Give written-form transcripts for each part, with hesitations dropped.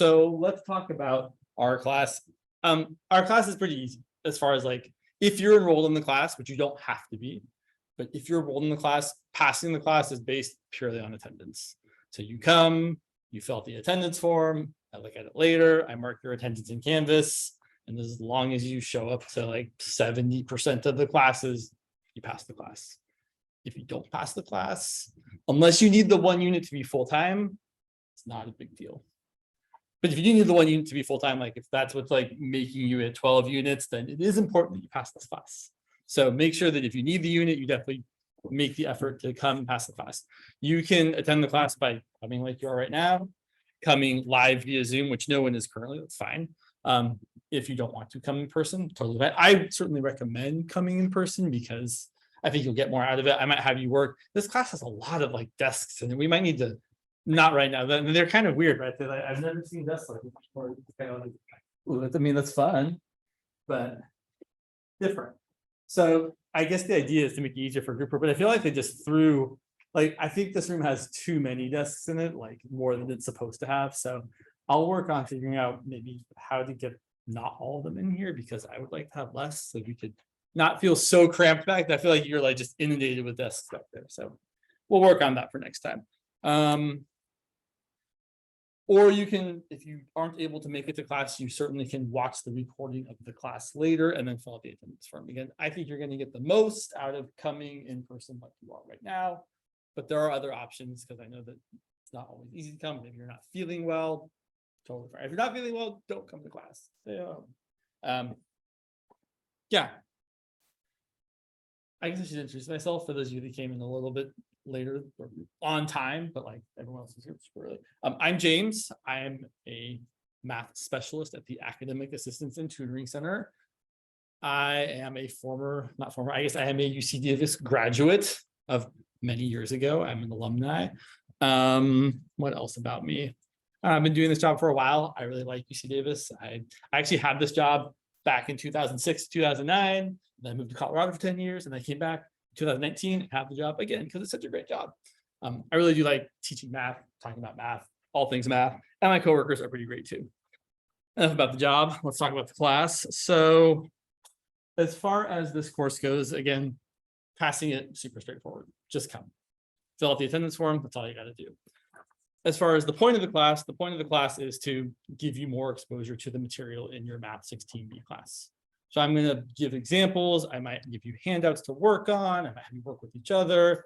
So let's talk about our class. Our class is pretty easy as far as like, if you're enrolled in the class, which you don't have to be, but if you're enrolled in the class, passing the class is based purely on attendance. So you come, you fill out the attendance form, I look at it later, I mark your attendance in Canvas, and as long as you show up to like 70% of the classes, you pass the class. If you don't pass the class, unless you need the one unit to be full-time, it's not a big deal. But if you do need the one unit to be full-time, like if that's what's like making you at 12 units, then it is important that you pass this class. So make sure that if you need the unit, you definitely make the effort to come and pass the class. You can attend the class by coming like you are right now, coming live via Zoom, which no one is currently, that's fine. If you don't want to come in person, totally fine. I certainly recommend coming in person because I think you'll get more out of it. I might have you work. This class has a lot of like desks, and we might need to, not right now. They're kind of weird, right? They're like, I've never seen desks like this before. Kind of like, ooh, I mean, that's fun, but different. So I guess the idea is to make it easier for group work, but I feel like they just threw, like, I think this room has too many desks in it, like more than it's supposed to have. So I'll work on figuring out maybe how to get not all of them in here, because I would like to have less so we could not feel so cramped back that I feel like you're like just inundated with desks back there. So we'll work on that for next time. Or you can, if you aren't able to make it to class, you certainly can watch the recording of the class later and then fill out the attendance form. Again, I think you're going to get the most out of coming in person like you are right now, but there are other options because I know that it's not always easy to come. If you're not feeling well, totally fine. If you're not feeling well, don't come to class. Stay home. Yeah. I guess I should introduce myself for those of you that came in a little bit later or on time, but like everyone else is here super early. I'm James. I am a math specialist at the Academic Assistance and Tutoring Center. I am a I guess I am a UC Davis graduate of many years ago. I'm an alumni. What else about me? I've been doing this job for a while. I really like UC Davis. I actually had this job back in 2006, 2009. Then I moved to Colorado for 10 years, and I came back in 2019 and have the job again because it's such a great job. I really do like teaching math, talking about math, all things math, and my coworkers are pretty great too. Enough about the job. Let's talk about the class. So as far as this course goes, again, passing it super straightforward. Just come. Fill out the attendance form. That's all you got to do. As far as the point of the class is to give you more exposure to the material in your Math 16B class. So I'm going to give examples. I might give you handouts to work on. I might have you work with each other.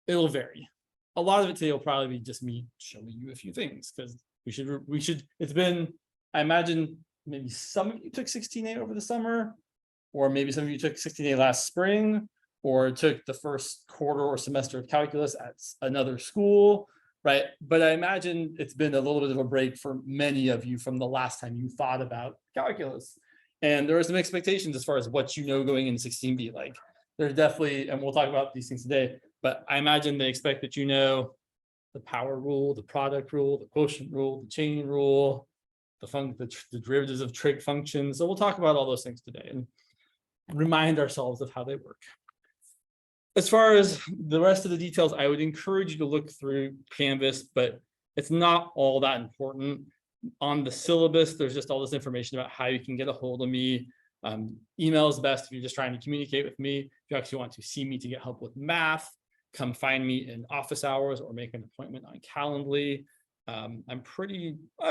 It'll vary. A lot of it today will probably be just me showing you a few things because we should. It's been, I imagine maybe some of you took 16A over the summer, or maybe some of you took 16A last spring, or took the first quarter or semester of calculus at another school, right? But I imagine it's been a little bit of a break for many of you from the last time you thought about calculus. And there are some expectations as far as what you know going into 16B. Like there's definitely, and we'll talk about these things today, but I imagine they expect that you know the power rule, the product rule, the quotient rule, the chain rule, the derivatives of trig functions. So we'll talk about all those things today and remind ourselves of how they work. As far as the rest of the details, I would encourage you to look through Canvas, but it's not all that important. On the syllabus, there's just all this information about how you can get a hold of me. Email is best if you're just trying to communicate with me. If you actually want to see me to get help with math, come find me in office hours or make an appointment on Calendly. I'm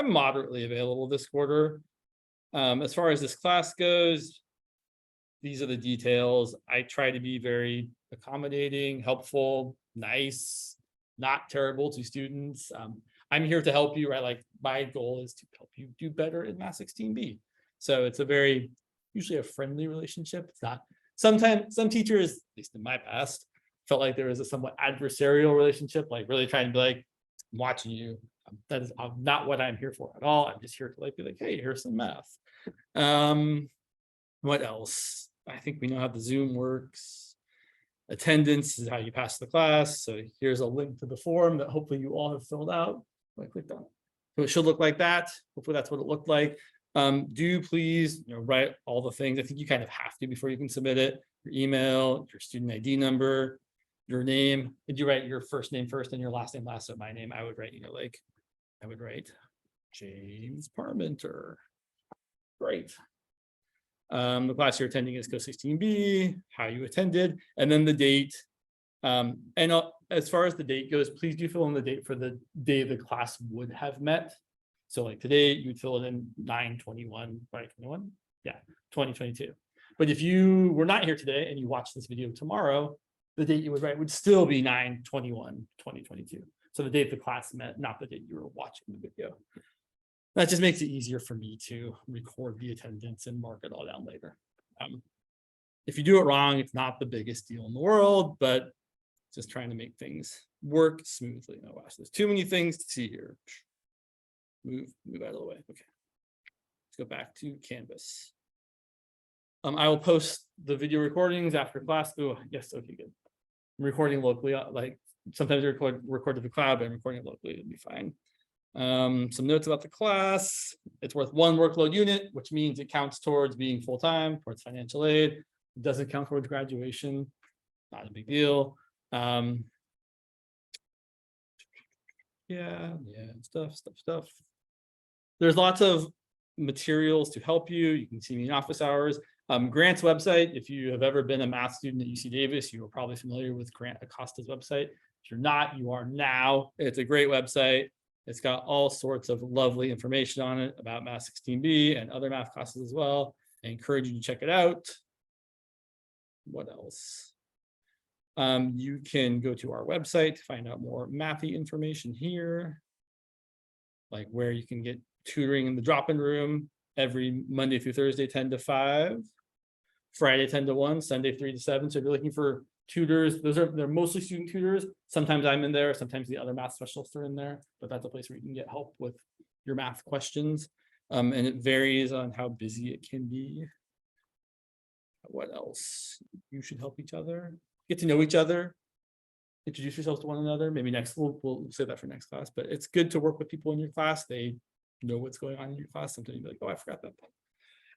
moderately available this quarter. As far as this class goes, these are the details. I try to be very accommodating, helpful, nice, not terrible to students. I'm here to help you, right? Like my goal is to help you do better in Math 16B. So it's usually a friendly relationship. It's not, sometimes some teachers, at least in my past, felt like there was a somewhat adversarial relationship, like really trying to be like, I'm watching you. That is not what I'm here for at all. I'm just here to like be like, hey, here's some math. What else? I think we know how the Zoom works. Attendance is how you pass the class. So here's a link to the form that hopefully you all have filled out. I clicked on it. So it should look like that. Hopefully that's what it looked like. Do please write all the things. I think you kind of have to before you can submit it. Your email, your student ID number, your name. Did you write your first name first and your last name last? So my name, I would write, I would write James Parmenter. Great. The class you're attending is Co-16B, how you attended, and then the date. As far as the date goes, please do fill in the date for the day the class would have met. So like today, you would fill it in 9/21, right? 21? Yeah, 2022. But if you were not here today and you watch this video tomorrow, the date you would write would still be 9/21/2022. So the date the class met, not the date you were watching the video. That just makes it easier for me to record the attendance and mark it all down later. If you do it wrong, it's not the biggest deal in the world, but just trying to make things work smoothly. Oh gosh, there's too many things to see here. Move out of the way. Okay. Let's go back to Canvas. I will post the video recordings after class. Oh, yes, okay, good. I'm recording locally, like sometimes I record to the cloud, but I'm recording locally, it'll be fine. Some notes about the class. It's worth 1 workload unit, which means it counts towards being full-time, towards financial aid. It doesn't count towards graduation. Not a big deal. Yeah, stuff. There's lots of materials to help you. You can see me in office hours. Grant's website, if you have ever been a math student at UC Davis, you are probably familiar with Grant Acosta's website. If you're not, you are now. It's a great website. It's got all sorts of lovely information on it about Math 16B and other math classes as well. I encourage you to check it out. What else? You can go to our website to find out more mathy information here, like where you can get tutoring in the drop-in room every Monday through Thursday, 10 to 5, Friday, 10 to 1, Sunday, 3 to 7. So if you're looking for tutors, they're mostly student tutors. Sometimes I'm in there, sometimes the other math specialists are in there, but that's a place where you can get help with your math questions. And it varies on how busy it can be. What else? You should help each other, get to know each other, introduce yourselves to one another. Maybe next, we'll say that for next class, but it's good to work with people in your class. They know what's going on in your class. Sometimes you'll be like, oh, I forgot that.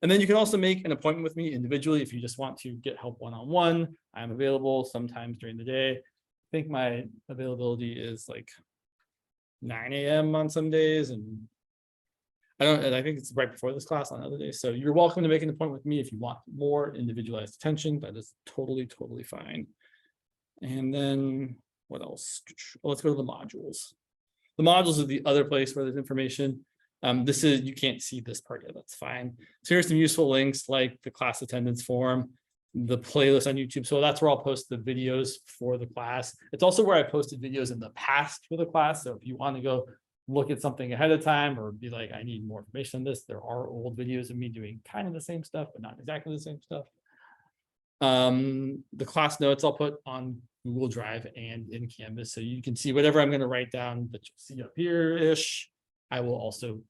And then you can also make an appointment with me individually if you just want to get help one-on-one. I'm available sometimes during the day. I think my availability is like 9 a.m. on some days, and I think it's right before this class on other days. So you're welcome to make an appointment with me if you want more individualized attention. That is totally fine. And then what else? Well, let's go to the modules. The modules are the other place where there's information. This is, you can't see this part yet, that's fine. So here's some useful links like the class attendance form, the playlist on YouTube. So that's where I'll post the videos for the class. It's also where I posted videos in the past for the class. So if you want to go look at something ahead of time or be like, I need more information on this, there are old videos of me doing kind of the same stuff, but not exactly the same stuff. The class notes I'll put on Google Drive and in Canvas. So you can see whatever I'm going to write down that you'll see up here-ish. I will also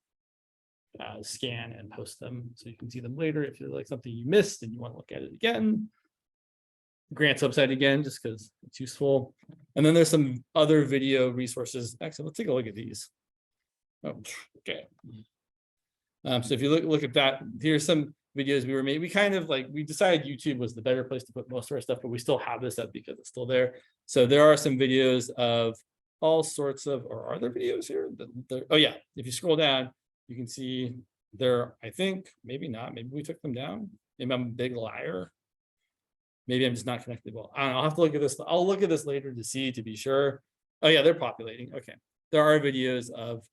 scan and post them so you can see them later if you're like something you missed and you want to look at it again. Grant's website again, just because it's useful. And then there's some other video resources. Actually, let's take a look at these. Oh, okay. So if you look at that, here's some videos we were made. We decided YouTube was the better place to put most of our stuff, but we still have this up because it's still there. So there are some videos of all sorts of, or are there videos here? Oh yeah, if you scroll down, you can see there, I think, maybe not, maybe we took them down. Maybe I'm a big liar. Maybe I'm just not connected well. I don't know, I'll have to look at this. I'll look at this later to see, to be sure. Oh yeah, they're populating. Okay. There are videos of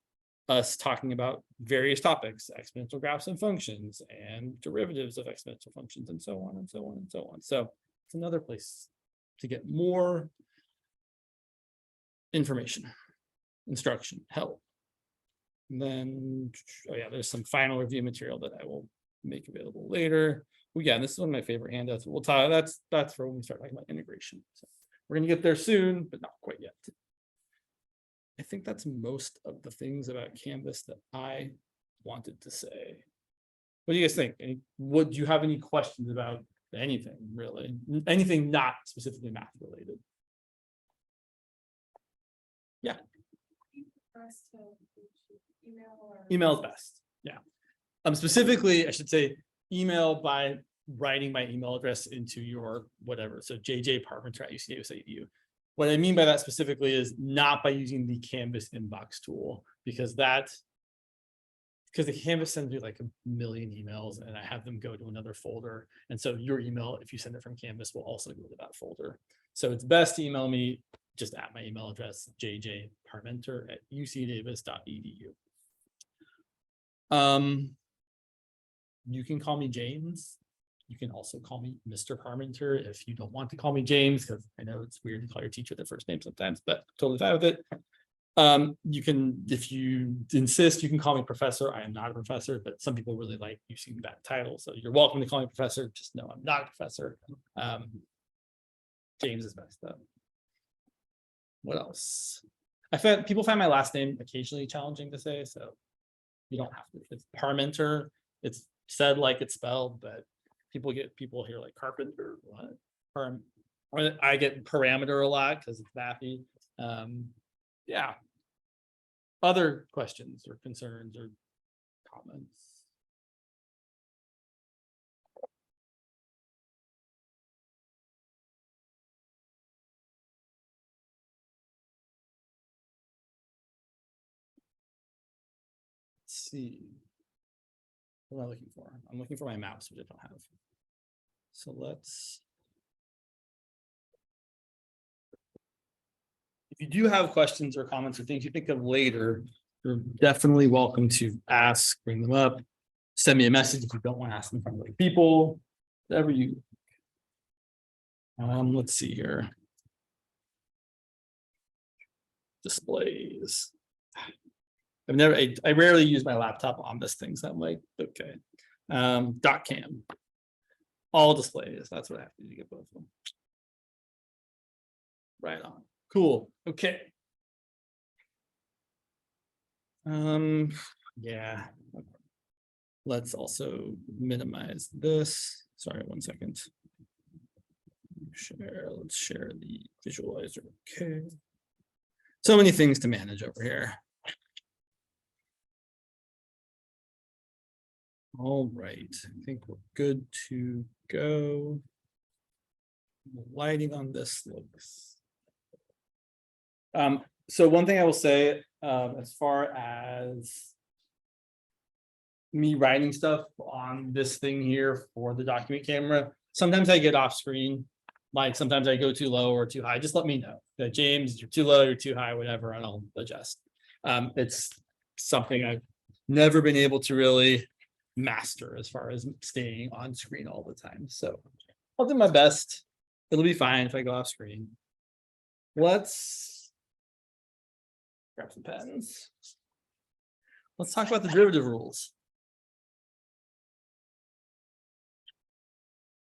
us talking about various topics, exponential graphs and functions and derivatives of exponential functions and so on and so on and so on. So it's another place to get more information, instruction, help. And then, oh yeah, there's some final review material that I will make available later. Well, yeah, this is one of my favorite handouts. We'll talk, that's for when we start talking about integration. So we're gonna get there soon, but not quite yet. I think that's most of the things about Canvas that I wanted to say. What do you guys think? Do you have any questions about anything, really? Anything not specifically math related? Yeah. Email is best. Yeah. Specifically, I should say email by writing my email address into your whatever. So jjparmenter@ucdavis.edu. What I mean by that specifically is not by using the Canvas inbox tool, because that because the Canvas sends me like a million emails and I have them go to another folder. And so your email, if you send it from Canvas, will also go to that folder. So it's best to email me just at my email address, jjparmenter@ucdavis.edu. You can call me James. You can also call me Mr. Parmenter if you don't want to call me James, because I know it's weird to call your teacher their first name sometimes, but totally fine with it. You can, if you insist, you can call me professor. I am not a professor, but some people really like using that title. So you're welcome to call me professor. Just know I'm not a professor. James is best though. What else? I find people find my last name occasionally challenging to say, so you don't have to. It's Parmenter. It's said like it's spelled, but people here like Carpenter. What? Or I get parameter a lot because it's mathy. Yeah. Other questions or concerns or comments? Let's see. What am I looking for? I'm looking for my mouse, which I don't have. So let's. If you do have questions or comments or things you think of later, you're definitely welcome to ask, bring them up, send me a message if you don't want to ask them from other people, whatever you. Let's see here. Displays. I rarely use my laptop on this thing, so I'm like, okay. Dot cam. All displays. That's what I have to do to get both of them. Right on. Cool. Okay. Yeah. Let's also minimize this. Sorry, 1 second. Share. Let's share the visualizer. Okay. So many things to manage over here. All right. I think we're good to go. The lighting on this looks. So one thing I will say, as far as me writing stuff on this thing here for the document camera, sometimes I get off screen. Like sometimes I go too low or too high. Just let me know that James, you're too low, you're too high, whatever, and I'll adjust. It's something I've never been able to really master as far as staying on screen all the time. So I'll do my best. It'll be fine if I go off screen. Let's grab some pens. Let's talk about the derivative rules.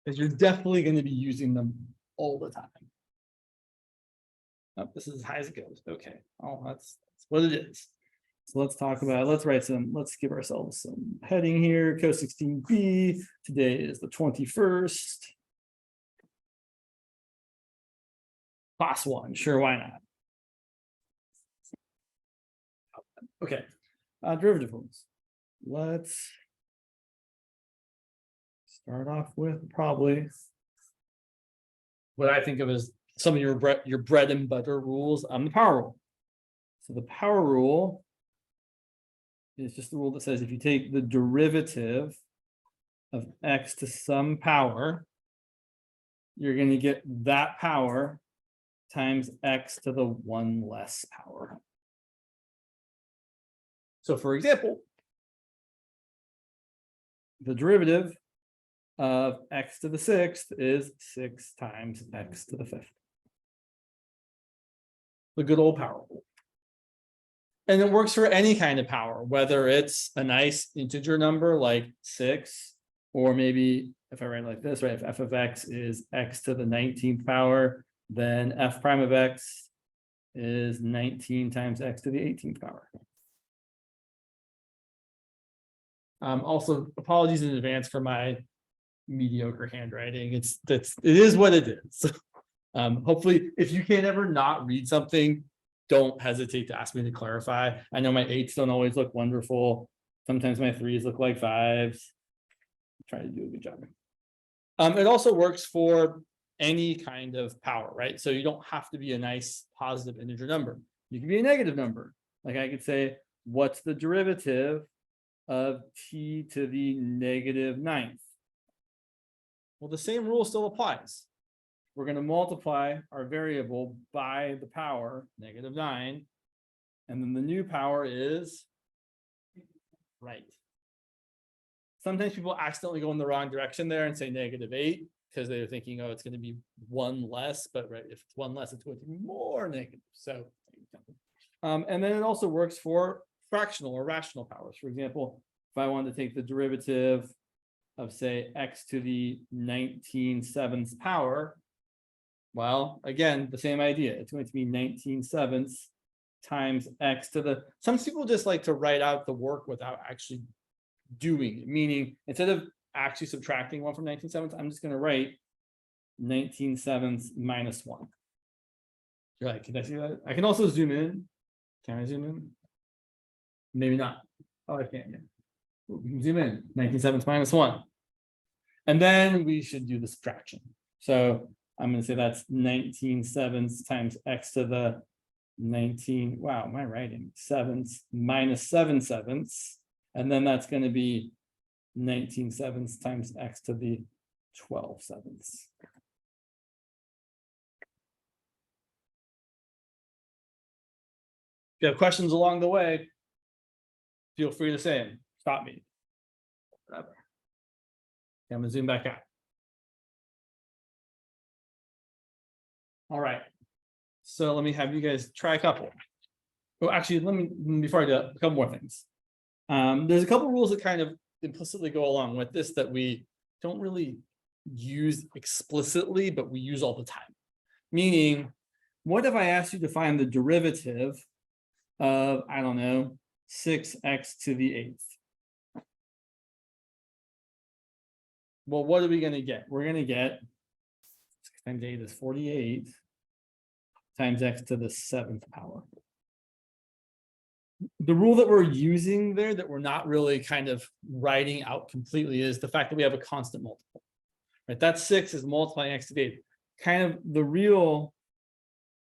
Because you're definitely going to be using them all the time. Oh, this is as high as it goes. Okay. Oh, that's what it is. So let's talk about, let's give ourselves some heading here. Co-16B. Today is the 21st. Class 1. Sure, why not? Okay. Derivative rules. Let's start off with probably what I think of as some of your bread and butter rules. The power rule. So the power rule is just the rule that says if you take the derivative of x to some power, you're going to get that power times x to the 1 less power. So for example, the derivative of x to the 6th is 6 times x to the 5th. The good old power rule. And it works for any kind of power, whether it's a nice integer number like 6, or maybe if I write like this, right? If f of x is x to the 19th power, then f prime of x is 19 times x to the 18th power. Also, apologies in advance for my mediocre handwriting. It is what it is. Hopefully, if you can't ever not read something, don't hesitate to ask me to clarify. I know my 8s don't always look wonderful. Sometimes my 3s look like 5s. Try to do a good job. It also works for any kind of power, right? So you don't have to be a nice positive integer number. You can be a negative number. Like I could say, what's the derivative of t to the negative ninth. Well, the same rule still applies. We're going to multiply our variable by the power, -9. And then the new power is right. Sometimes people accidentally go in the wrong direction there and say -8 because they're thinking, oh, it's going to be one less, but right, if it's one less, it's going to be more negative. So, and then it also works for fractional or rational powers. For example, if I wanted to take the derivative of, say, x to the 19/7 power, well, again, the same idea. It's going to be 19/7 times x to the, some people just like to write out the work without actually doing it, meaning instead of actually subtracting 1 from 19/7, I'm just going to write 19/7 minus 1. You're like, can I see that? I can also zoom in. Can I zoom in? Maybe not. Oh, I can't. Yeah. We can zoom in. 19/7 minus 1. And then we should do the subtraction. So I'm going to say that's 19/7 times x to the 19. Wow, am I writing? 7 minus 7/7. And then that's going to be 19/7 times x to the 12/7. If you have questions along the way, feel free to say them. Stop me. Whatever. Okay, I'm going to zoom back out. All right. So let me have you guys try a couple. Oh, actually, let me, before I do that, a couple more things. There's a couple rules that kind of implicitly go along with this that we don't really use explicitly, but we use all the time. Meaning, what if I asked you to find the derivative of, I don't know, 6x to the 8th? Well, what are we going to get? We're going to get 6 times 8 is 48 times x to the 7th power. The rule that we're using there that we're not really kind of writing out completely is the fact that we have a constant multiple. Right? That 6 is multiplying x to the 8th. Kind of the real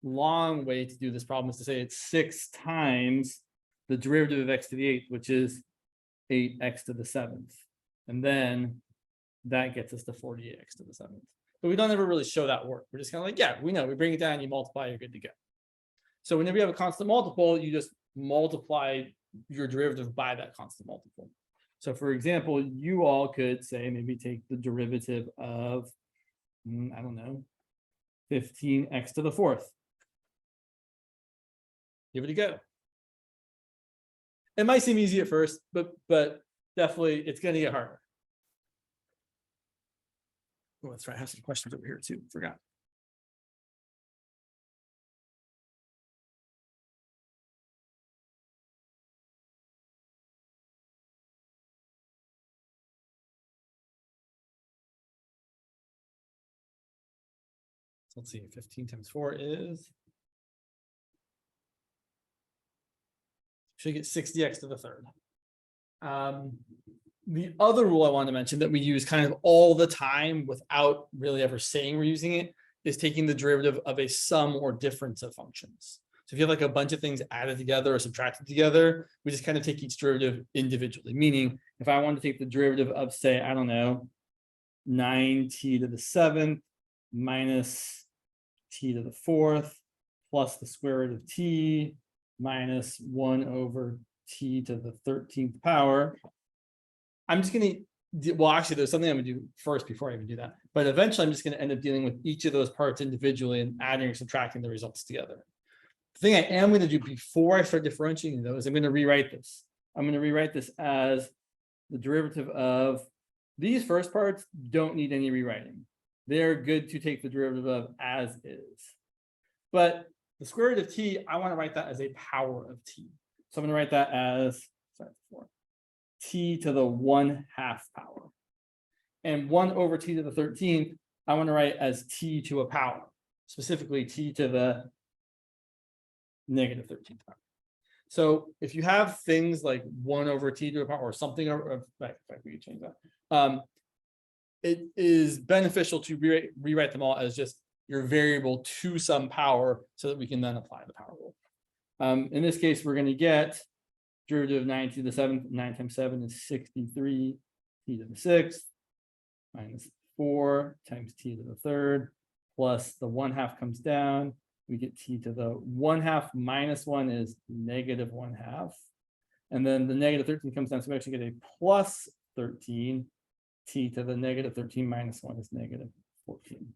long way to do this problem is to say it's 6 times the derivative of x to the 8th, which is 8x to the 7th. And then that gets us to 48x to the 7th. But we don't ever really show that work. We're just kind of like, yeah, we know, we bring it down, you multiply, you're good to go. So whenever you have a constant multiple, you just multiply your derivative by that constant multiple. So for example, you all could say, maybe take the derivative of, I don't know, 15x to the 4th. Give it a go. It might seem easy at first, but definitely it's going to get harder. Oh, that's right. I have some questions over here too. Forgot. So let's see. 15 times 4 is. Should get 60x to the 3rd. The other rule I wanted to mention that we use kind of all the time without really ever saying we're using it is taking the derivative of a sum or difference of functions. So if you have like a bunch of things added together or subtracted together, we just kind of take each derivative individually. Meaning, if I want to take the derivative of, say, I don't know, 9t to the 7th minus t to the 4th plus the square root of t minus 1 over t to the 13th power. I'm just going to, well, actually, there's something I'm going to do first before I even do that. But eventually, I'm just going to end up dealing with each of those parts individually and adding or subtracting the results together. The thing I am going to do before I start differentiating those, I'm going to rewrite this. I'm going to rewrite this as the derivative of these first parts don't need any rewriting. They're good to take the derivative of as is. But the square root of t, I want to write that as a power of t. So I'm going to write that as, sorry, 4. T to the 1/2 power. And 1 over t to the 13th, I want to write as t to a power, specifically t to the negative 13th power. So if you have things like 1 over t to a power or something, or in fact, we could change that. It is beneficial to rewrite them all as just your variable to some power so that we can then apply the power rule. In this case, we're going to get derivative of 9 to the 7th, 9 times 7 is 63 t to the 6th, minus 4 times t to the 3rd, plus the 1/2 comes down. We get t to the 1/2 minus 1 is negative 1/2. And then the negative 13 comes down, so we actually get a plus 13. T to the negative 13 minus 1 is negative 14.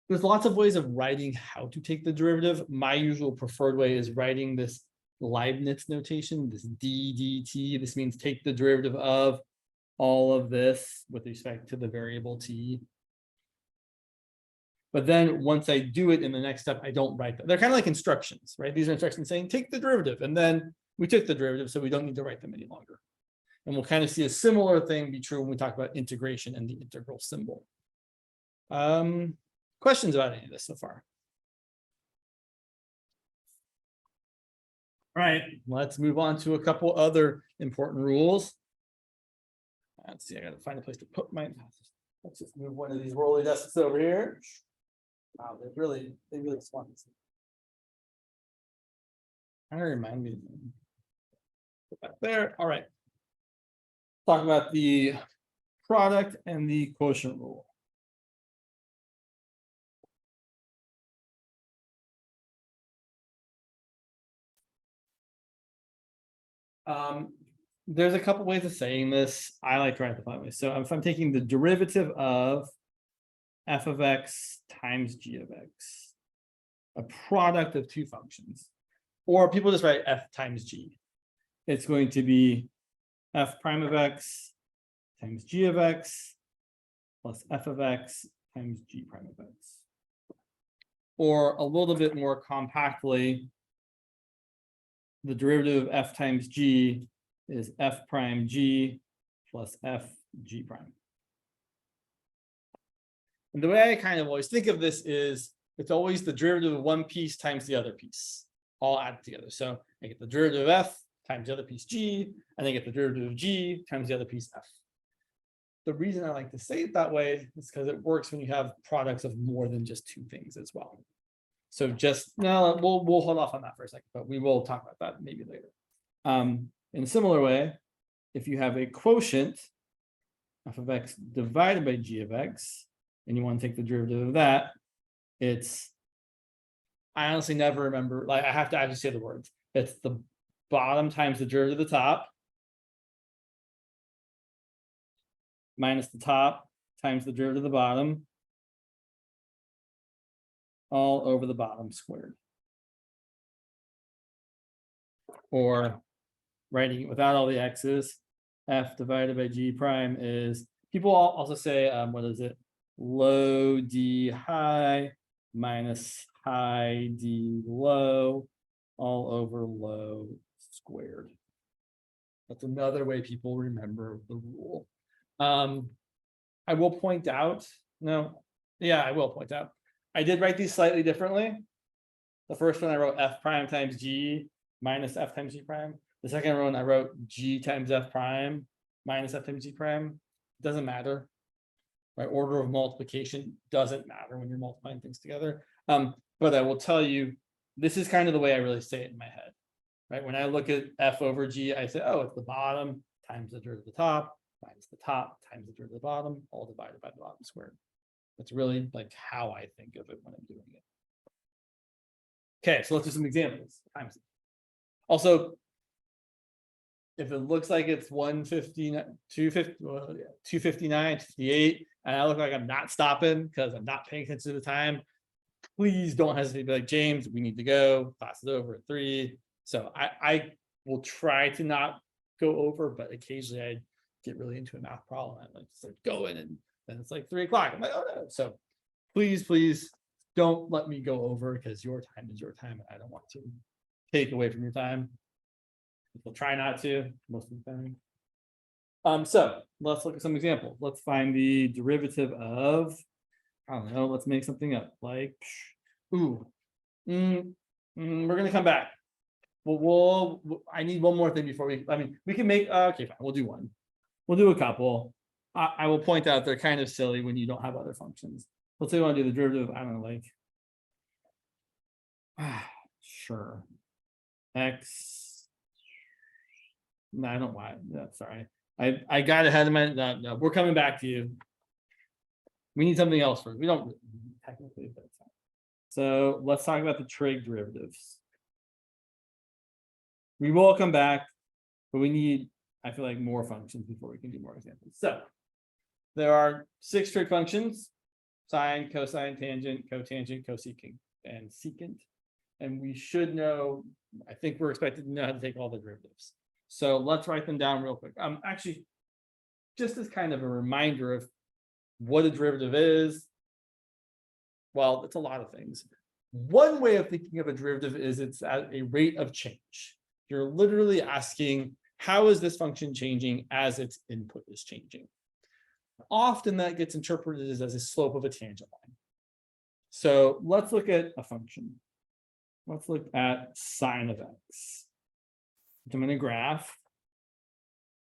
There's lots of ways of writing how to take the derivative. My usual preferred way is writing this Leibniz notation, this d dt. This means take the derivative of all of this with respect to the variable t. But then once I do it in the next step, I don't write them. They're kind of like instructions, right? These are instructions saying take the derivative, and then we took the derivative, so we don't need to write them any longer. And we'll kind of see a similar thing be true when we talk about integration and the integral symbol. Questions about any of this so far? All right, let's move on to a couple other important rules. Let's see, I gotta find a place to put my, let's just move one of these rolly desks over here. Wow, they really swung this. Kind of remind me. Put that there, all right. Talk about the product and the quotient rule. There's a couple ways of saying this. I like to write the following way. So if I'm taking the derivative of f of x times g of x, a product of two functions, or people just write f times g, it's going to be f prime of x times g of x plus f of x times g prime of x. Or a little bit more compactly, the derivative of f times g is f prime g plus f g prime. And the way I kind of always think of this is it's always the derivative of one piece times the other piece, all added together. So I get the derivative of f times the other piece g, and I get the derivative of g times the other piece f. The reason I like to say it that way is because it works when you have products of more than just two things as well. So just, no, we'll hold off on that for a second, but we will talk about that maybe later. In a similar way, if you have a quotient, f of x divided by g of x, and you want to take the derivative of that, it's, I honestly never remember, like I have to actually say the words. It's the bottom times the derivative of the top, minus the top times the derivative of the bottom, all over the bottom squared. Or writing it without all the x's, f divided by g prime is, people also say, what is it? Low d high minus high d low, all over low squared. That's another way people remember the rule. I will point out, I will point out, I did write these slightly differently. The first one I wrote f prime times g minus f times g prime. The second one I wrote g times f prime minus f times g prime. Doesn't matter. My order of multiplication doesn't matter when you're multiplying things together. But I will tell you, this is kind of the way I really say it in my head. Right? When I look at f over g, I say, oh, it's the bottom times the derivative of the top minus the top times the derivative of the bottom, all divided by the bottom squared. That's really like how I think of it when I'm doing it. Okay, so let's do some examples. Also, if it looks like it's 159, 259, 58, and I look like I'm not stopping because I'm not paying attention to the time, please don't hesitate to be like, James, we need to go. Class is over at 3. So I will try to not go over, but occasionally I get really into a math problem. I like start going, and then it's like 3 o'clock. I'm like, oh no. So please don't let me go over, because your time is your time, and I don't want to take away from your time. We'll try not to most of the time. So let's look at some examples. Let's find the derivative of, I don't know, let's make something up like, we're gonna come back. I need one more thing before we can make, okay, fine, we'll do one. We'll do a couple. I will point out they're kind of silly when you don't have other functions. Let's say we want to do the derivative of, I don't know, like, sure. X. No, I don't want, that's all right. I got ahead of my, no, we're coming back to you. We need something else first. We don't technically, but it's fine. So let's talk about the trig derivatives. We will come back, but we need, I feel like, more functions before we can do more examples. So there are 6 trig functions: sine, cosine, tangent, cotangent, cosecant, and secant. And we should know, I think we're expected to know how to take all the derivatives. So let's write them down real quick. Actually, just as kind of a reminder of what a derivative is. Well, it's a lot of things. One way of thinking of a derivative is it's at a rate of change. You're literally asking, how is this function changing as its input is changing? Often that gets interpreted as a slope of a tangent line. So let's look at a function. Let's look at sine of x. I'm in a graph.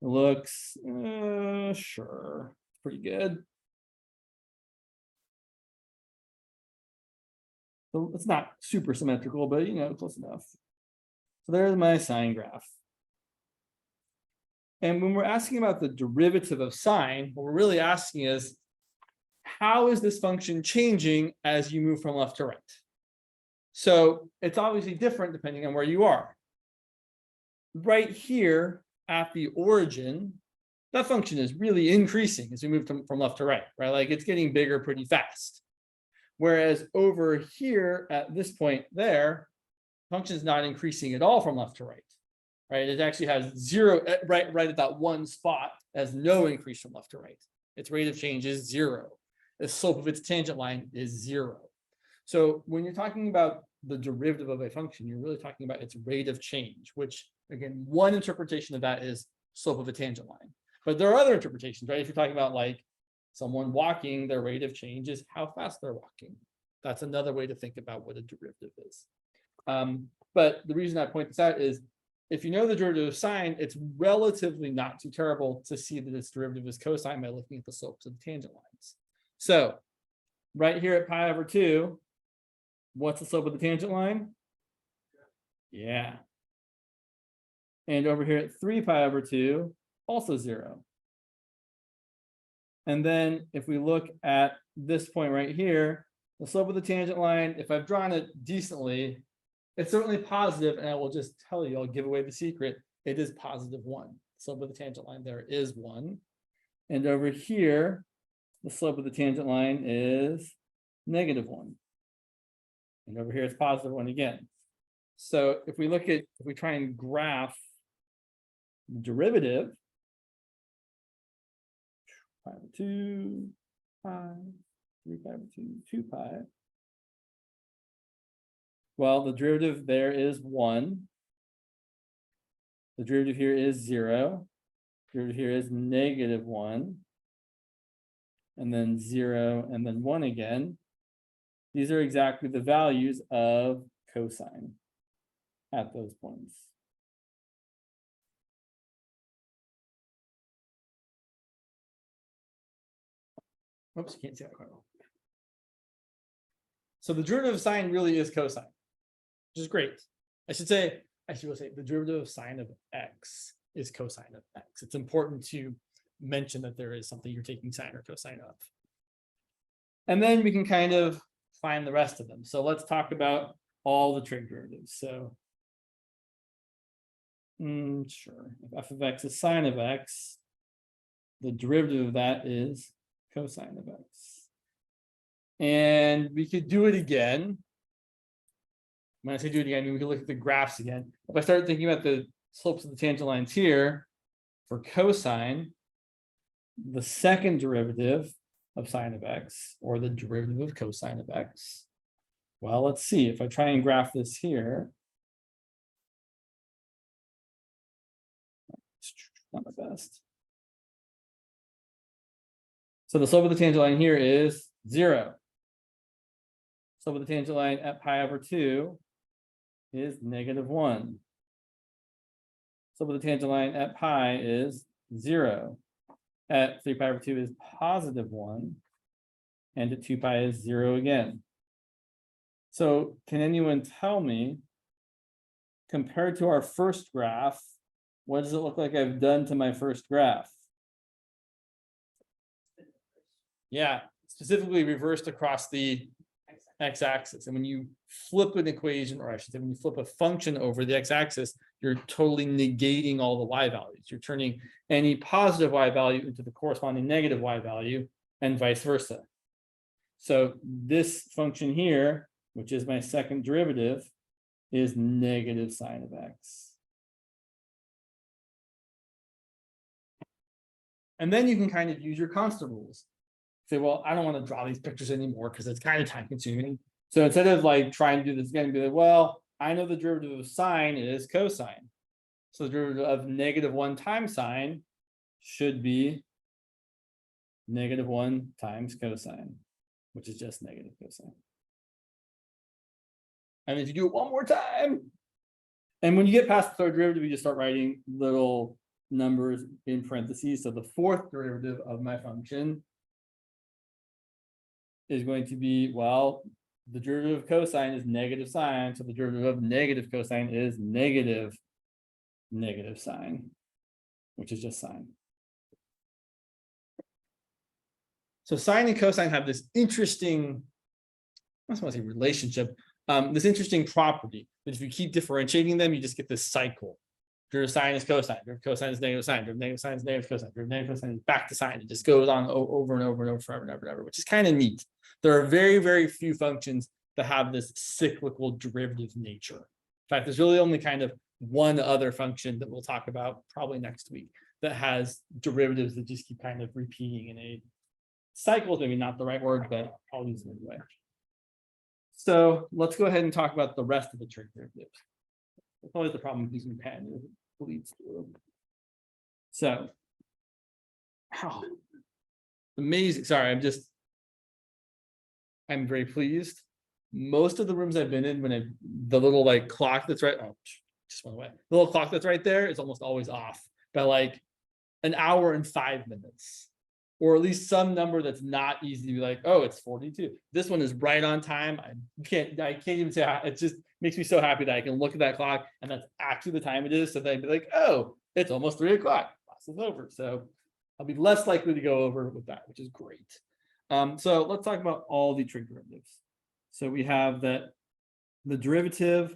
It looks, sure, pretty good. So it's not super symmetrical, but close enough. So there's my sine graph. And when we're asking about the derivative of sine, what we're really asking is, how is this function changing as you move from left to right? So it's obviously different depending on where you are. Right here at the origin, that function is really increasing as we move from left to right, right? Like it's getting bigger pretty fast. Whereas over here at this point there, function is not increasing at all from left to right, right? It actually has 0 right at that one spot, has no increase from left to right. Its rate of change is 0. The slope of its tangent line is 0. So when you're talking about the derivative of a function, you're really talking about its rate of change, which again, one interpretation of that is slope of a tangent line. But there are other interpretations, right? If you're talking about like someone walking, their rate of change is how fast they're walking. That's another way to think about what a derivative is. But the reason I point this out is if you know the derivative of sine, it's relatively not too terrible to see that its derivative is cosine by looking at the slopes of the tangent lines. So right here at pi over 2, what's the slope of the tangent line? Yeah. And over here at 3 pi over 2, also 0. And then if we look at this point right here, the slope of the tangent line, if I've drawn it decently, it's certainly positive, and I will just tell you, I'll give away the secret, it is positive 1. Slope of the tangent line there is 1. And over here, the slope of the tangent line is negative 1. And over here it's positive 1 again. So if we try and graph the derivative, pi over 2, pi, 3 pi over 2, 2 pi. Well, the derivative there is 1. The derivative here is 0. The derivative here is negative 1. And then 0, and then 1 again. These are exactly the values of cosine at those points. Oops, you can't see that quite well. So the derivative of sine really is cosine, which is great. I should say the derivative of sine of x is cosine of x. It's important to mention that there is something you're taking sine or cosine of. And then we can kind of find the rest of them. So let's talk about all the trig derivatives. So sure, if f of x is sine of x, the derivative of that is cosine of x. And we could do it again. When I say do it again, we can look at the graphs again. If I start thinking about the slopes of the tangent lines here, for cosine, the second derivative of sine of x, or the derivative of cosine of x. Well, let's see. If I try and graph this here, not my best. So the slope of the tangent line here is 0. Slope of the tangent line at pi over 2 is negative 1. Slope of the tangent line at pi is 0. At 3 pi over 2 is positive 1. And at 2 pi is 0 again. So can anyone tell me compared to our first graph, what does it look like I've done to my first graph? Yeah, specifically reversed across the x-axis. And when you flip an equation, or I should say, when you flip a function over the x-axis, you're totally negating all the y values. You're turning any positive y value into the corresponding negative y value, and vice versa. So this function here, which is my second derivative, is negative sine of x. And then you can kind of use your constant rules. Say, well, I don't want to draw these pictures anymore because it's kind of time consuming. So instead of like trying to do this again, be like, well, I know the derivative of sine is cosine. So the derivative of -1 times sine should be -1 times cosine, which is just negative cosine. And if you do it one more time, and when you get past the third derivative, you just start writing little numbers in parentheses. So the fourth derivative of my function is going to be, well, the derivative of cosine is negative sine, so the derivative of negative cosine is negative sine, which is just sine. So sine and cosine have this interesting, I don't want to say relationship, this interesting property that if you keep differentiating them, you just get this cycle. Derivative of sine is cosine, derivative of cosine is negative sine, derivative of negative sine is negative cosine, derivative of negative cosine is back to sine. It just goes on over and over and over forever and ever and ever, which is kind of neat. There are very, very few functions that have this cyclical derivative nature. In fact, there's really only kind of one other function that we'll talk about probably next week that has derivatives that just keep kind of repeating in a cycle. Maybe not the right word, but I'll use it anyway. So let's go ahead and talk about the rest of the trig derivatives. That's always the problem with using pen, it bleeds through. So, wow, amazing. Sorry, I'm very pleased. Most of the rooms I've been in, when the little like clock that's right, oh, just went away. The little clock that's right there is almost always off by like an hour and 5 minutes, or at least some number that's not easy to be like, oh, it's 42. This one is right on time. I can't even say how, it just makes me so happy that I can look at that clock and that's actually the time it is. So then I'd be like, oh, it's almost 3 o'clock. Class is over. So I'll be less likely to go over with that, which is great. So let's talk about all the trig derivatives. So we have that the derivative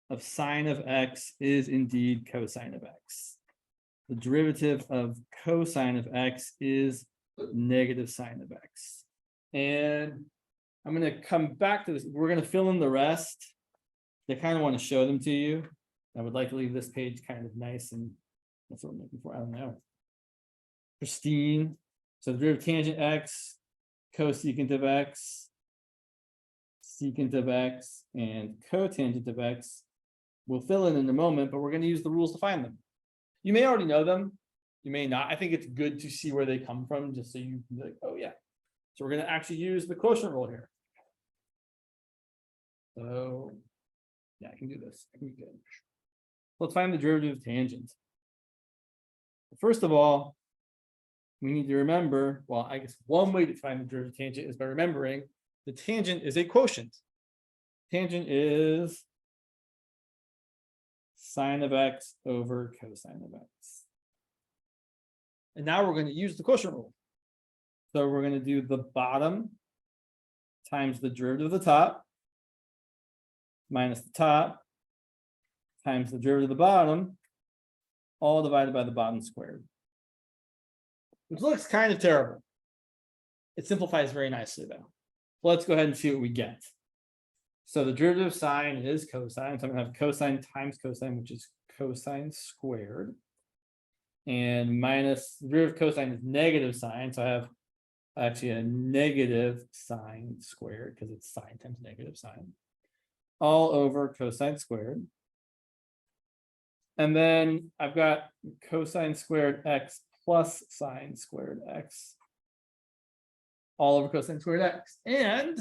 of sine of x is indeed cosine of x. The derivative of cosine of x is negative sine of x. And I'm going to come back to this. We're going to fill in the rest. I kind of want to show them to you. I would like to leave this page kind of nice and that's what I'm looking for. I don't know. Pristine. So the derivative of tangent x, cosecant of x, secant of x, and cotangent of x. We'll fill in a moment, but we're going to use the rules to find them. You may already know them. You may not. I think it's good to see where they come from, just so you can be like, oh yeah. So we're going to actually use the quotient rule here. So yeah, I can do this. I can be good. Let's find the derivative of tangent. First of all, we need to remember, well, I guess one way to find the derivative of tangent is by remembering the tangent is a quotient. Tangent is sine of x over cosine of x. And now we're going to use the quotient rule. So we're going to do the bottom times the derivative of the top minus the top times the derivative of the bottom, all divided by the bottom squared. Which looks kind of terrible. It simplifies very nicely though. Let's go ahead and see what we get. So the derivative of sine is cosine. So I'm going to have cosine times cosine, which is cosine squared. And minus the derivative of cosine is negative sine. So I have actually a negative sine squared because it's sine times negative sine. All over cosine squared. And then I've got cosine squared x plus sine squared x. All over cosine squared x. And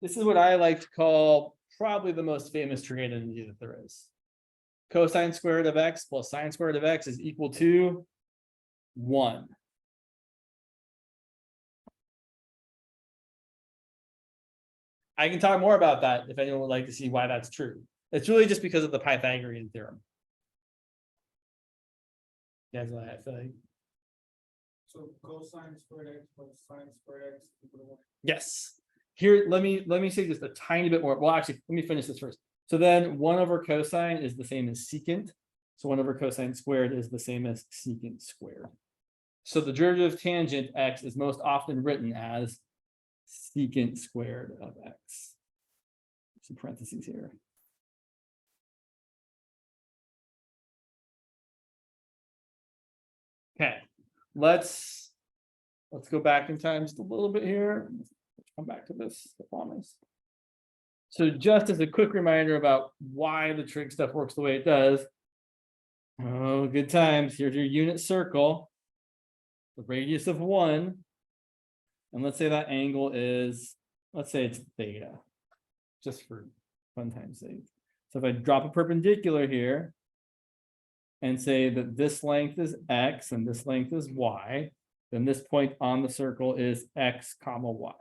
this is what I like to call probably the most famous trig identity that there is. Cosine squared of x plus sine squared of x is equal to 1. I can talk more about that if anyone would like to see why that's true. It's really just because of the Pythagorean theorem. Yeah, I feel like. So cosine squared x plus sine squared x equal to 1. Yes. Here, let me say just a tiny bit more. Well, actually, let me finish this first. So then 1 over cosine is the same as secant. So 1 over cosine squared is the same as secant squared. So the derivative of tangent x is most often written as secant squared of x. Some parentheses here. Okay, let's go back in time just a little bit here. Let's come back to this, I promise. So just as a quick reminder about why the trig stuff works the way it does. Oh, good times. Here's your unit circle, the radius of 1. And let's say that angle is, let's say it's theta, just for fun time's sake. So if I drop a perpendicular here and say that this length is x and this length is y, then this point on the circle is x comma y.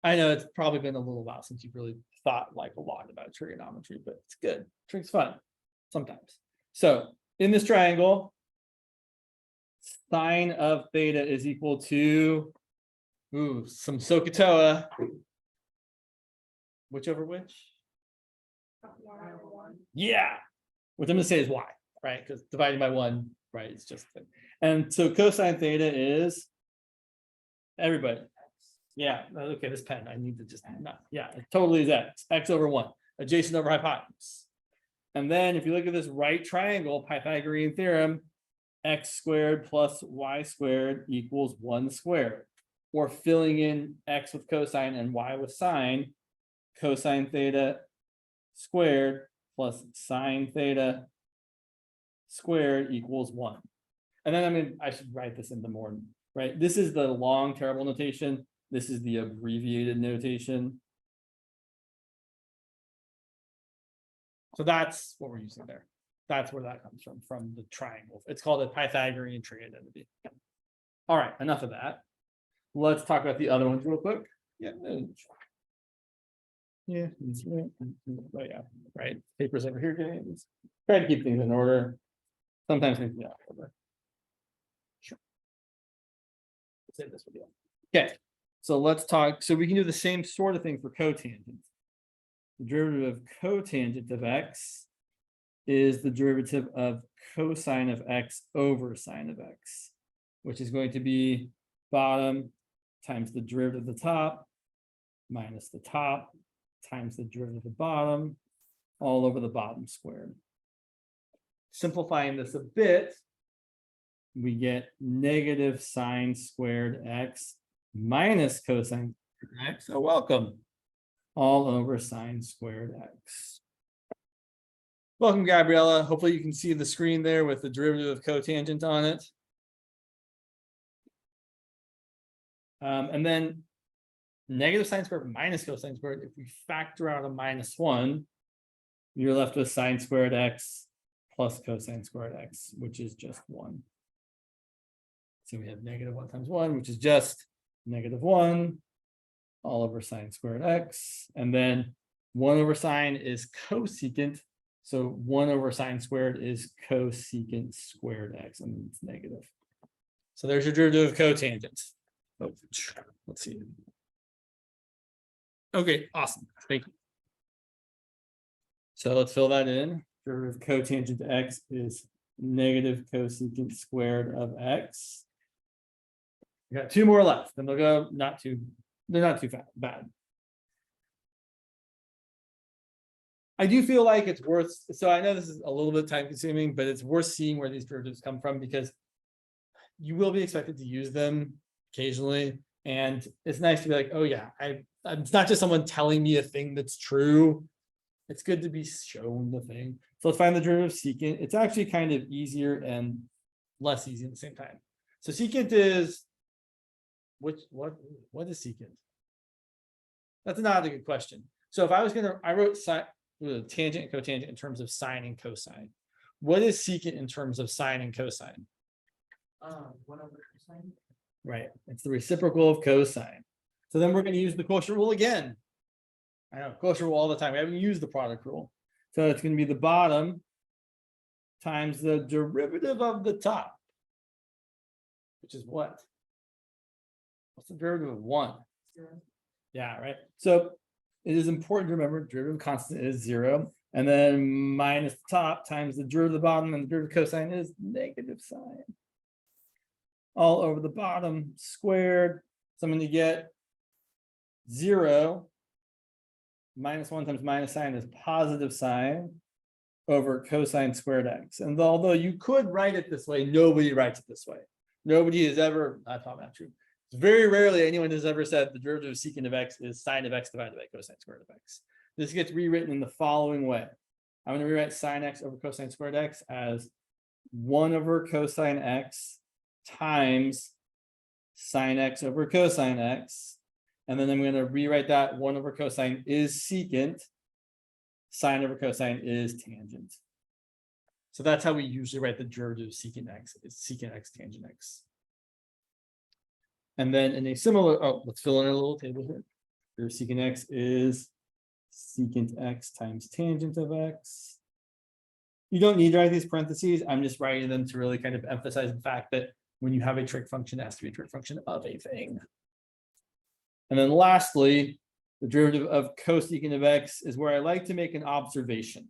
I know it's probably been a little while since you've really thought like a lot about trigonometry, but it's good. Trig's fun sometimes. So in this triangle, sine of theta is equal to some SOHCAHTOA. Which over which? Yeah. What I'm gonna say is y, right? Because dividing by 1, right, it's just a thing. And so cosine theta is everybody. Yeah, okay, this pen, I need to just not, yeah, it totally is x over 1, adjacent over hypotenuse. And then if you look at this right triangle, Pythagorean theorem, x squared plus y squared equals 1 squared. Or filling in x with cosine and y with sine, cosine theta squared plus sine theta squared equals 1. And then I should write this into more, right? This is the long terrible notation. This is the abbreviated notation. So that's what we're using there. That's where that comes from the triangle. It's called a Pythagorean trig identity. All right, enough of that. Let's talk about the other ones real quick. Yeah. Yeah. Oh, yeah. Right. Papers over here, James. Try to keep things in order. Sometimes things out of order. Sure. Save this video. Okay. So let's talk. So we can do the same sort of thing for cotangent. The derivative of cotangent of x is the derivative of cosine of x over sine of x, which is going to be bottom times the derivative of the top minus the top times the derivative of the bottom all over the bottom squared. Simplifying this a bit, we get negative sine squared x minus cosine squared x. Oh, welcome. All over sine squared x. Welcome, Gabriella. Hopefully you can see the screen there with the derivative of cotangent on it. And then negative sine squared minus cosine squared, if we factor out a -1, you're left with sine squared x plus cosine squared x, which is just 1. So we have -1 times 1, which is just -1 all over sine squared x. And then 1 over sine is cosecant. So 1 over sine squared is cosecant squared x, and it's negative. So there's your derivative of cotangent. Oh, let's see. Okay, awesome. Thank you. So let's fill that in. Derivative of cotangent to x is negative cosecant squared of x. We got 2 more left, and they're not too bad. I do feel like it's worth, so I know this is a little bit time consuming, but it's worth seeing where these derivatives come from because you will be expected to use them occasionally. And it's nice to be like, oh yeah, it's not just someone telling me a thing that's true. It's good to be shown the thing. So let's find the derivative of secant. It's actually kind of easier and less easy at the same time. So secant is, what is secant? That's not a good question. So if I was I wrote tangent and cotangent in terms of sine and cosine. What is secant in terms of sine and cosine? 1 over cosine. Right, it's the reciprocal of cosine. So then we're going to use the quotient rule again. I know, quotient rule all the time. We haven't used the product rule. So it's going to be the bottom times the derivative of the top, which is what? What's the derivative of 1? Yeah, right. So it is important to remember derivative constant is 0. And then minus the top times the derivative of the bottom, and the derivative cosine is negative sine. All over the bottom squared. So I'm going to get 0 minus 1 times minus sine is positive sine over cosine squared x. And although you could write it this way, nobody writes it this way. Nobody has ever, that's probably not true. Very rarely anyone has ever said the derivative of secant of x is sine of x divided by cosine squared of x. This gets rewritten in the following way. I'm going to rewrite sine x over cosine squared x as 1 over cosine x times sine x over cosine x. And then I'm going to rewrite that 1 over cosine is secant, sine over cosine is tangent. So that's how we usually write the derivative of secant x. It's secant x tangent x. And then in a similar, let's fill in a little table here. Your secant x is secant x times tangent of x. You don't need to write these parentheses. I'm just writing them to really kind of emphasize the fact that when you have a trig function, it has to be a trig function of a thing. And then lastly, the derivative of cosecant of x is where I like to make an observation.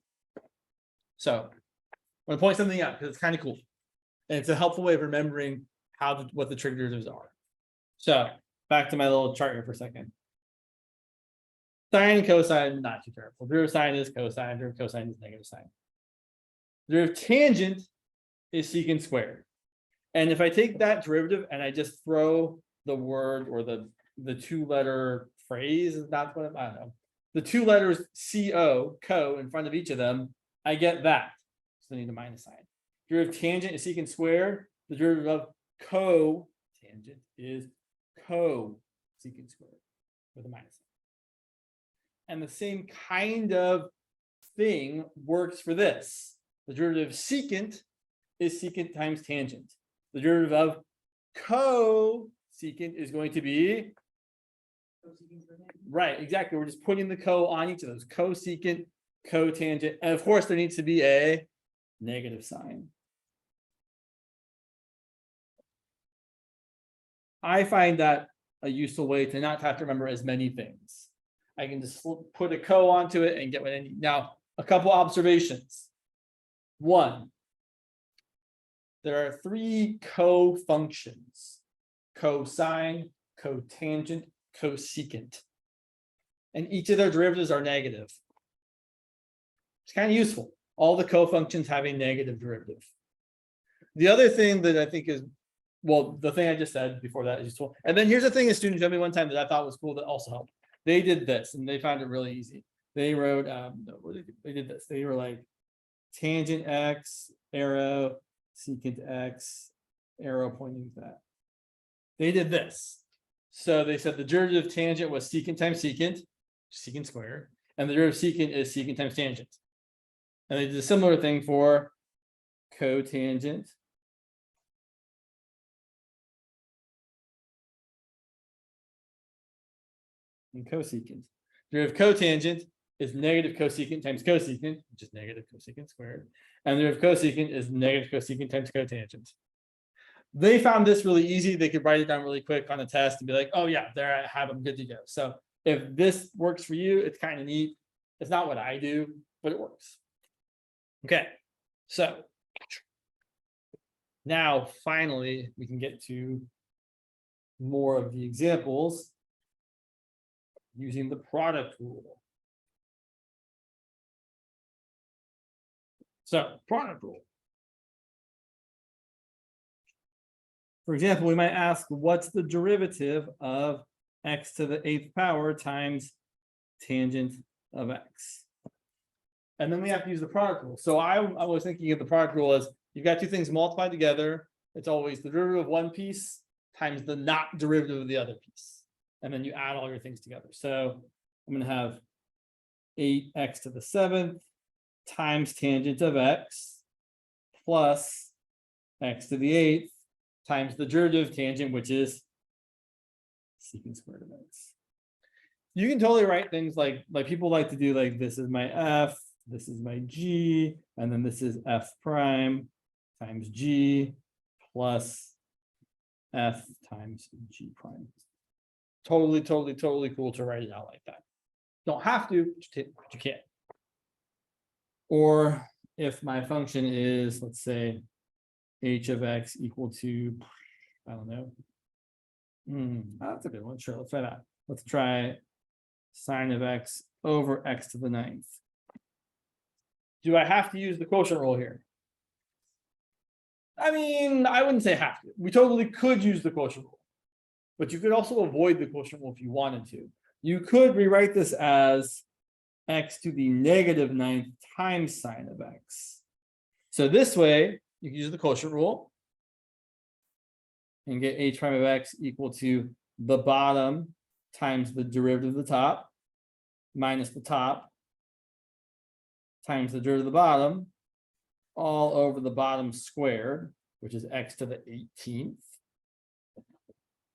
So I'm going to point something out because it's kind of cool. And it's a helpful way of remembering what the trig derivatives are. So back to my little chart here for a second. Sine and cosine, not too terrible. Derivative of sine is cosine, derivative of cosine is negative sine. Derivative of tangent is secant squared. And if I take that derivative and I just throw the word or the 2-letter phrase, is not what I don't know. The 2 letters co in front of each of them, I get that. So I need a minus sign. Derivative of tangent is secant squared. The derivative of cotangent is co-secant squared with a minus sign. And the same kind of thing works for this. The derivative of secant is secant times tangent. The derivative of cosecant is going to be right, exactly. We're just putting the co on each of those. Cosecant, cotangent, and of course there needs to be a negative sign. I find that a useful way to not have to remember as many things. I can just put a co onto it and get what I need. Now, a couple observations. 1, there are 3 co-functions: cosine, cotangent, cosecant. And each of their derivatives are negative. It's kind of useful. All the co-functions have a negative derivative. The other thing that I think is, well, the thing I just said before that is useful. And then here's the thing a student showed me one time that I thought was cool that also helped. They did this and they found it really easy. They wrote, they did this. They were like tangent x, arrow, secant x, arrow pointing to that. They did this. So they said the derivative of tangent was secant times secant, secant squared, and the derivative of secant is secant times tangent. And they did a similar thing for cotangent and cosecant. Derivative of cotangent is negative cosecant times cosecant, which is negative cosecant squared. And the derivative of cosecant is negative cosecant times cotangent. They found this really easy. They could write it down really quick on a test and be like, oh yeah, there I have them, good to go. So if this works for you, it's kind of neat. It's not what I do, but it works. Okay, so now finally we can get to more of the examples using the product rule. So product rule. For example, we might ask, what's the derivative of x to the 8th power times tangent of x? And then we have to use the product rule. So I was thinking of the product rule as you've got 2 things multiplied together. It's always the derivative of one piece times the not derivative of the other piece. And then you add all your things together. So I'm going to have 8x to the 7th times tangent of x plus x to the 8th times the derivative of tangent, which is secant squared of x. You can totally write things like people like to do like this is my F, this is my G, and then this is F prime times G plus F times G prime. Totally cool to write it out like that. Don't have to, but you can. Or if my function is, let's say, h of x equal to, I don't know. That's a good one. Sure, let's try that. Let's try sine of x over x to the 9th. Do I have to use the quotient rule here? I mean, I wouldn't say have to. We totally could use the quotient rule, but you could also avoid the quotient rule if you wanted to. You could rewrite this as x to the negative 9th times sine of x. So this way, you can use the quotient rule and get h prime of x equal to the bottom times the derivative of the top minus the top times the derivative of the bottom all over the bottom squared, which is x to the 18th.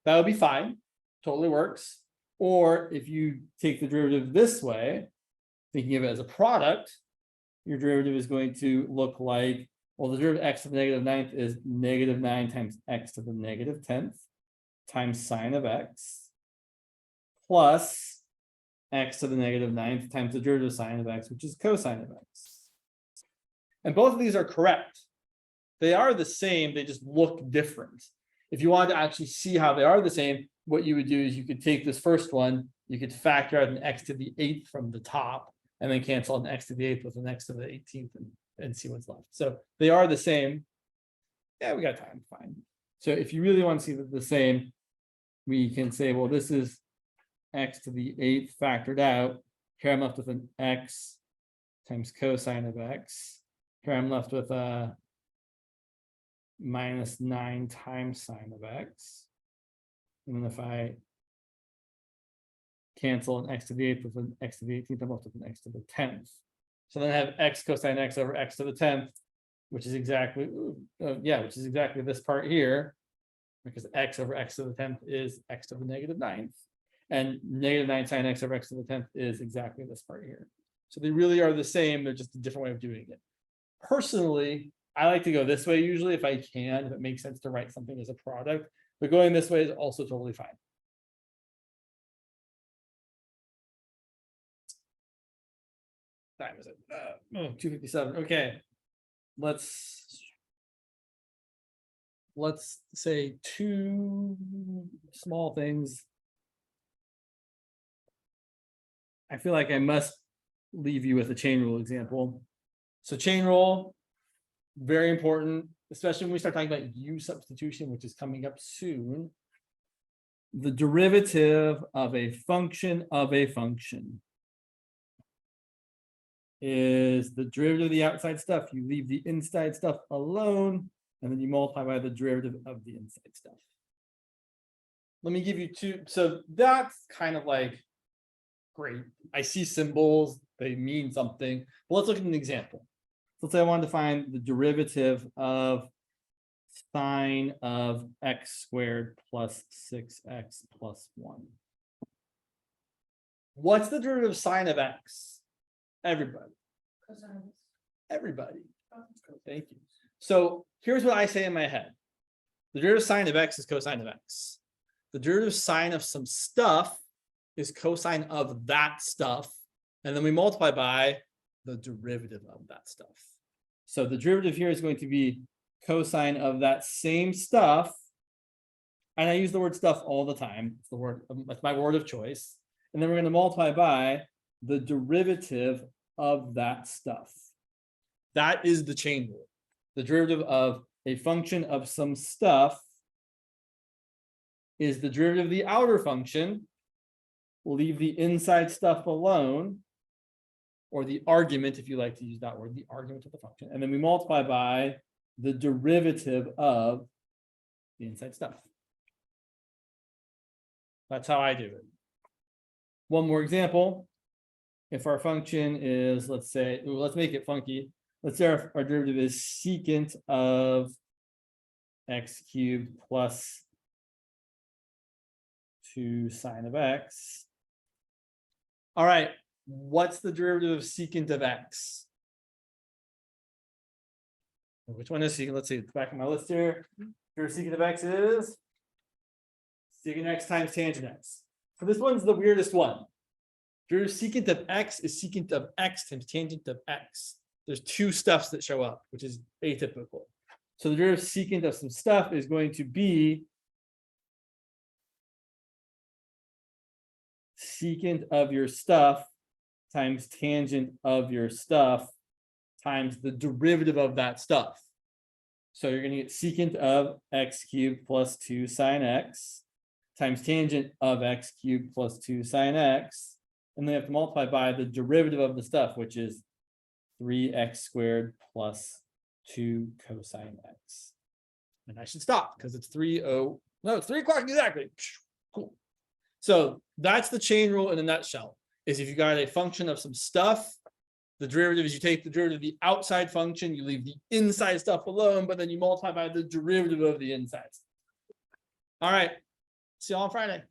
That would be fine. Totally works. Or if you take the derivative this way, thinking of it as a product, your derivative is going to look like, well, the derivative of x to the negative 9th is negative 9 times x to the negative 10th times sine of x plus x to the negative 9th times the derivative of sine of x, which is cosine of x. And both of these are correct. They are the same, they just look different. If you wanted to actually see how they are the same, what you would do is you could take this first one, you could factor out an x to the 8th from the top, and then cancel an x to the 8th with an x to the 18th and see what's left. So they are the same. Yeah, we got time, fine. So if you really want to see the same, we can say, well, this is x to the 8th factored out. Here I'm left with an x times cosine of x. Here I'm left with a minus 9 times sine of x. And then if I cancel an x to the 8th with an x to the 18th, I'm left with an x to the 10th. So then I have x cosine x over x to the 10th, which is exactly, which is exactly this part here, because x over x to the 10th is x to the negative 9th. And negative 9 sine x over x to the 10th is exactly this part here. So they really are the same, they're just a different way of doing it. Personally, I like to go this way usually if I can, if it makes sense to write something as a product, but going this way is also totally fine. Time is it? 2:57. Okay. Let's say two small things. I feel like I must leave you with a chain rule example. So chain rule, very important, especially when we start talking about U substitution, which is coming up soon. The derivative of a function is the derivative of the outside stuff. You leave the inside stuff alone, and then you multiply by the derivative of the inside stuff. Let me give you two. So that's kind of like, great. I see symbols, they mean something. But let's look at an example. Let's say I wanted to find the derivative of sine of x squared plus 6x plus 1. What's the derivative of sine of x? Everybody. Everybody. Thank you. So here's what I say in my head. The derivative of sine of x is cosine of x. The derivative of sine of some stuff is cosine of that stuff. And then we multiply by the derivative of that stuff. So the derivative here is going to be cosine of that same stuff. And I use the word stuff all the time. It's the word, that's my word of choice. And then we're going to multiply by the derivative of that stuff. That is the chain rule. The derivative of a function of some stuff is the derivative of the outer function. We'll leave the inside stuff alone, or the argument, if you like to use that word, the argument of the function. And then we multiply by the derivative of the inside stuff. That's how I do it. One more example. If our function is, let's say, let's make it funky. Let's say our derivative is secant of x cubed plus 2 sine of x. All right, what's the derivative of secant of X? Which one is secant? Let's see, back in my list here. Derivative of secant of X is secant X times tangent X. So this one's the weirdest one. Derivative secant of X is secant of X times tangent of X. There's two stuffs that show up, which is atypical. So the derivative secant of some stuff is going to be secant of your stuff times tangent of your stuff times the derivative of that stuff. So you're going to get secant of x cubed plus 2 sine x times tangent of x cubed plus 2 sine x. And then you have to multiply by the derivative of the stuff, which is 3x squared plus 2 cosine x. And I should stop because it's 3 o'clock exactly. Cool. So that's the chain rule in a nutshell, is if you got a function of some stuff, the derivative is you take the derivative of the outside function, you leave the inside stuff alone, but then you multiply by the derivative of the inside. All right. See you all on Friday.